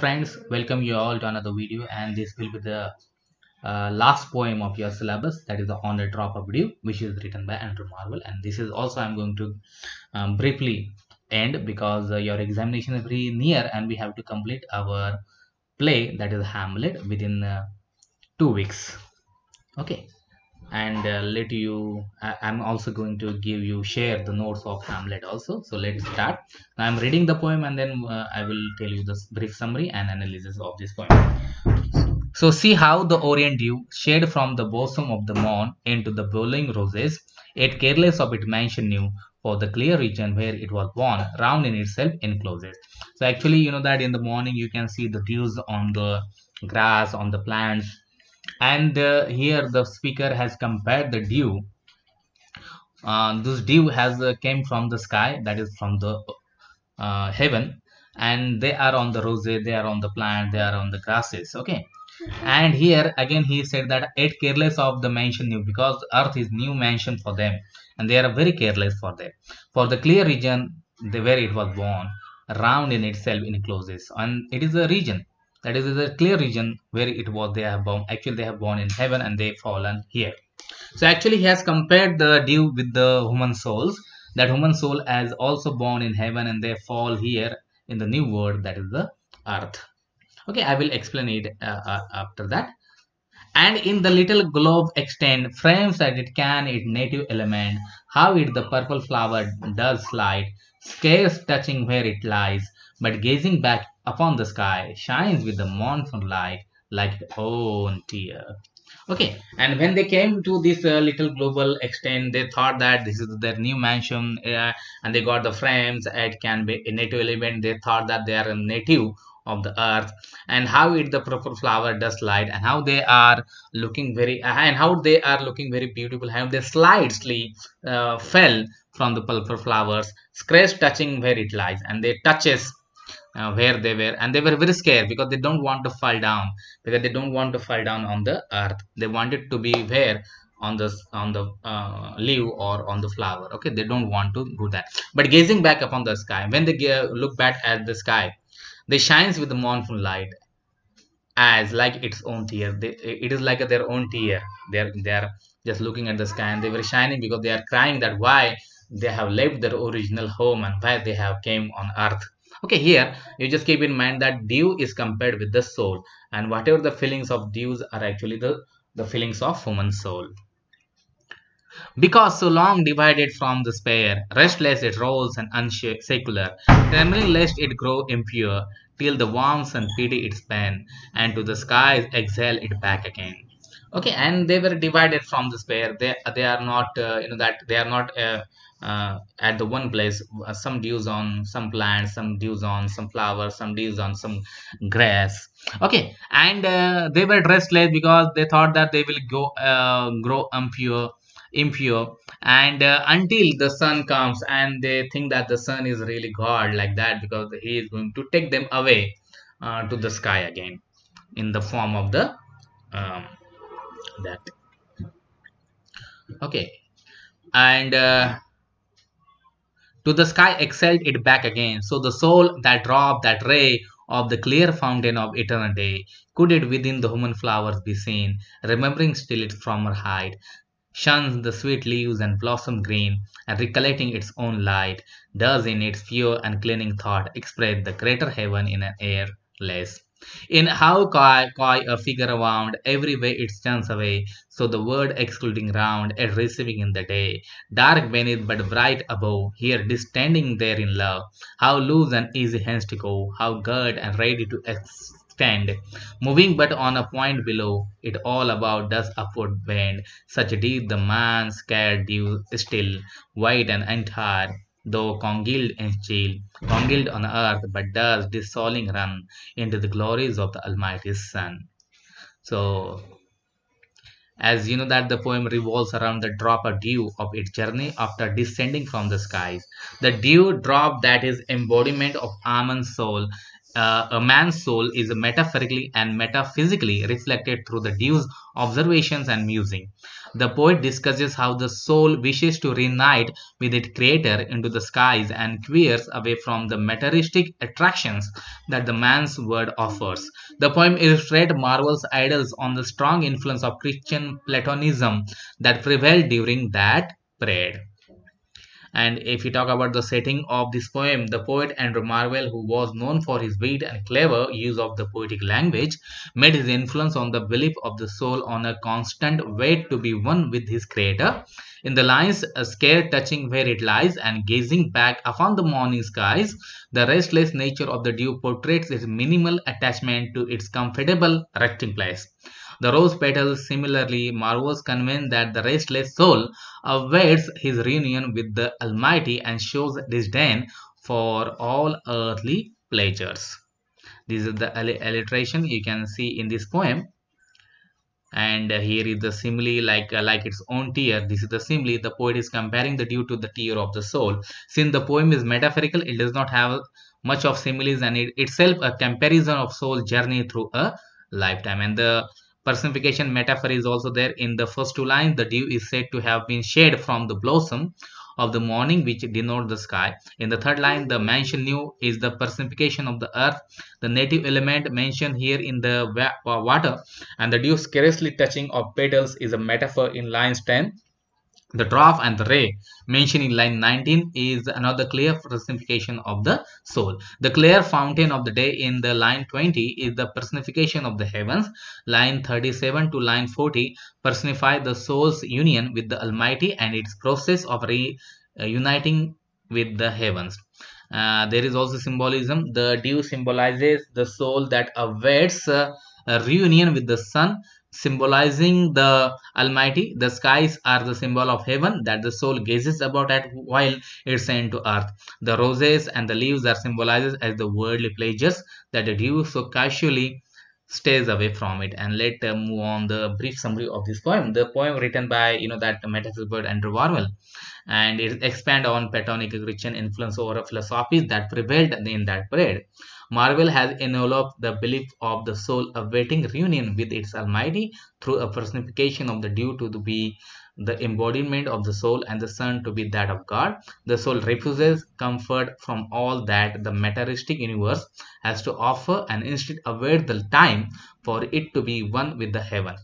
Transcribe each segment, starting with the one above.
friends, welcome you all to another video, and this will be the last poem of your syllabus, that is the On a Drop of Dew, which is written by Andrew Marvell. And this is also I'm going to briefly end because your examination is very near and we have to complete our play, that is Hamlet, within 2 weeks. Okay, and I'm also going to give you share the notes of Hamlet also. So let's start. I'm reading the poem and then I will tell you the brief summary and analysis of this poem. So see how the orient dew shed from the bosom of the morn into the blowing roses, yet careless of its mansion new, for the clear region where it was born round in itself encloses. So actually you know that in the morning you can see the dews on the grass, on the plants, and here the speaker has compared the dew. This dew has came from the sky, that is from the heaven, and they are on the roses, they are on the plant, they are on the grasses. Okay, and here again he said that it careless of the mansion new, because earth is new mansion for them and they are very careless for them, for the clear region where it was born round in itself encloses. And it is a region, that is a clear region where it was they have born. Actually they have born in heaven and they fallen here. So actually he has compared the dew with the human souls, that human soul has also born in heaven and they fall here in the new world, that is the earth. Okay, I will explain it after that. And in the little globe extend frames that it can its native element, how it the purple flower does slide, scarce touching where it lies, but gazing back upon the sky, shines with the mournful light like its own tear. Okay, and when they came to this little global extent, they thought that this is their new mansion, and they got the frames. It can be a native element. They thought that they are a native of the earth, and how it the purple flower does light, and how they are looking very beautiful. How they slightly fell from the purple flowers, scratch touching where it lies, and they touches where they were, and they were very scared because they don't want to fall down, because they don't want to fall down on the earth. They wanted to be where on the leaf or on the flower. Okay, they don't want to do that, but gazing back upon the sky, when they look back at the sky, they shines with the mournful light as like its own tear. It is like their own tear. They are just looking at the sky and they were shining because they are crying that why they have left their original home and why they have came on earth. Okay, here you just keep in mind that dew is compared with the soul, and whatever the feelings of dews are actually the feelings of human soul. Because so long divided from the spare, restless it rolls and unsecular, trembling lest it grow impure, till the warm sun pity its pen, and to the skies exhale it back again. Okay, and they were divided from the spare. They are not that they are not at the one place. Some dews on some plants, some dews on some flowers, some dews on some grass. Okay, and they were restless because they thought that they will grow impure, and until the sun comes, and they think that the sun is really god like that, because he is going to take them away to the sky again in the form of the that. Okay, and to the sky exhaled it back again. So the soul that dropped that ray of the clear fountain of eternal day, could it within the human flowers be seen, remembering still its former height, shuns the sweet leaves and blossom green, and recollecting its own light, does in its pure and cleaning thought express the greater heaven in an air less. In how coy a figure wound, every way it turns away, so the word excluding round, at receiving in the day, dark beneath but bright above, here distending there in love, how loose and easy hence to go, how girt and ready to extend, moving but on a point below, it all about does upward bend, such deep the man scared dew still, white and entire, though congealed and chill, congealed on earth, but does dissolving run into the glories of the Almighty Sun. So, as you know that the poem revolves around the drop of dew of its journey after descending from the skies. The dew drop, that is embodiment of Amon's soul, a man's soul is metaphorically and metaphysically reflected through the Dew's observations and musing. The poet discusses how the soul wishes to reunite with its creator into the skies and veers away from the materialistic attractions that the man's world offers. The poem illustrates Marvell's ideals on the strong influence of Christian Platonism that prevailed during that period. And if we talk about the setting of this poem, the poet Andrew Marvell, who was known for his wit and clever use of the poetic language, made his influence on the belief of the soul on a constant wait to be one with his creator. In the lines, a scare touching where it lies and gazing back upon the morning skies, the restless nature of the dew portrays its minimal attachment to its comfortable resting place. The rose petals similarly Marvell's convinced that the restless soul awaits his reunion with the Almighty and shows disdain for all earthly pleasures. This is the alliteration you can see in this poem. And here is the simile like its own tear. This is the simile. The poet is comparing the dew to the tear of the soul. Since the poem is metaphorical, it does not have much of similes and it itself a comparison of soul journey through a lifetime. And the personification metaphor is also there in the first two lines. The dew is said to have been shed from the blossom of the morning, which denote the sky. In the third line, the mentioned new is the personification of the earth, the native element mentioned here in the water, and the dew scarcely touching of petals is a metaphor in lines 10. The drop and the ray mentioned in line 19 is another clear personification of the soul. The clear fountain of the day in the line 20 is the personification of the heavens. Line 37 to line 40 personify the soul's union with the Almighty and its process of reuniting with the heavens. There is also symbolism. The dew symbolizes the soul that awaits a reunion with the sun, symbolizing the Almighty. The skies are the symbol of heaven that the soul gazes about at while it's sent to earth. The roses and the leaves are symbolized as the worldly pleasures that the dew so casually stays away from it. And let's move on the brief summary of this poem. The poem written by that metaphysical poet Andrew Marvell, and it expand on Platonic Christian influence over philosophies that prevailed in that period. Marvell has enveloped the belief of the soul awaiting reunion with its Almighty through a personification of the dew to be the embodiment of the soul and the sun to be that of God. The soul refuses comfort from all that the materialistic universe has to offer and instead awaits the time for it to be one with the heaven,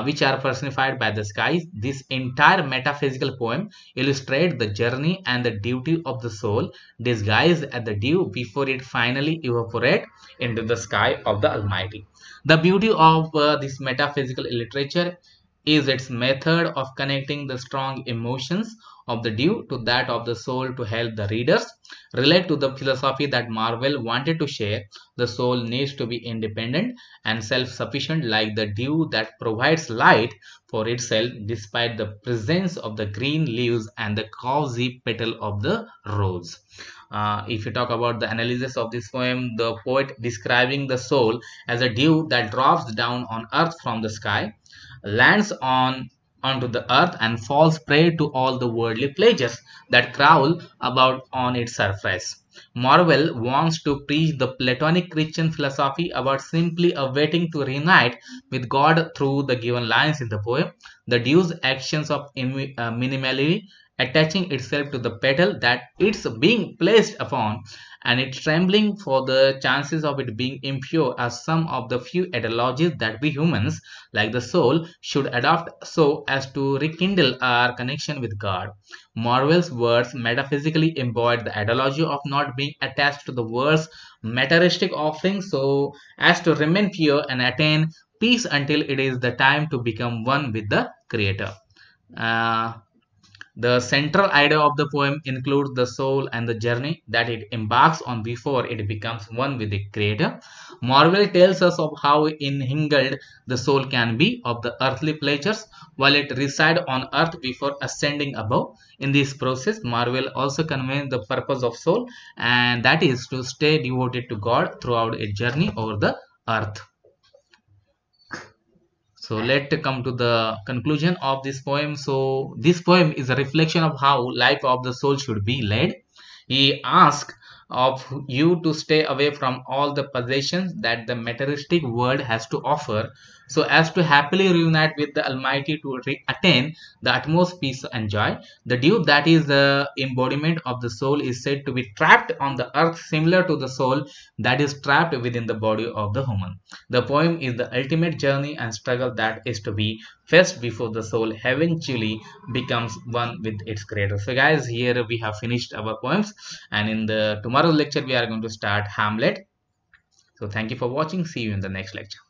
which are personified by the skies. This entire metaphysical poem illustrates the journey and the duty of the soul disguised as the dew before it finally evaporates into the sky of the Almighty. The beauty of this metaphysical literature is its method of connecting the strong emotions of the dew to that of the soul to help the readers relate to the philosophy that Marvell wanted to share. The soul needs to be independent and self-sufficient like the dew that provides light for itself despite the presence of the green leaves and the cozy petal of the rose. If you talk about the analysis of this poem, the poet describing the soul as a dew that drops down on earth from the sky, lands onto the earth and falls prey to all the worldly pleasures that crawl about on its surface. Marvell wants to preach the Platonic Christian philosophy about simply awaiting to reunite with God through the given lines in the poem. The dew's actions of minimally attaching itself to the petal that it's being placed upon and it's trembling for the chances of it being impure are some of the few ideologies that we humans, like the soul, should adopt so as to rekindle our connection with God. Marvell's words metaphysically embodied the ideology of not being attached to the world's materialistic offerings so as to remain pure and attain peace until it is the time to become one with the Creator. The central idea of the poem includes the soul and the journey that it embarks on before it becomes one with the Creator. Marvell tells us of how entangled the soul can be of the earthly pleasures while it resides on earth before ascending above. In this process, Marvell also conveys the purpose of soul, and that is to stay devoted to God throughout a journey over the earth. So let's come to the conclusion of this poem. So this poem is a reflection of how life of the soul should be led. He asks of you to stay away from all the possessions that the materialistic world has to offer, so as to happily reunite with the Almighty to attain the utmost peace and joy. The dew that is the embodiment of the soul is said to be trapped on the earth, similar to the soul that is trapped within the body of the human. The poem is the ultimate journey and struggle that is to be faced before the soul eventually becomes one with its creator. So guys, here we have finished our poems, and in the tomorrow's lecture we are going to start Hamlet. So thank you for watching. See you in the next lecture.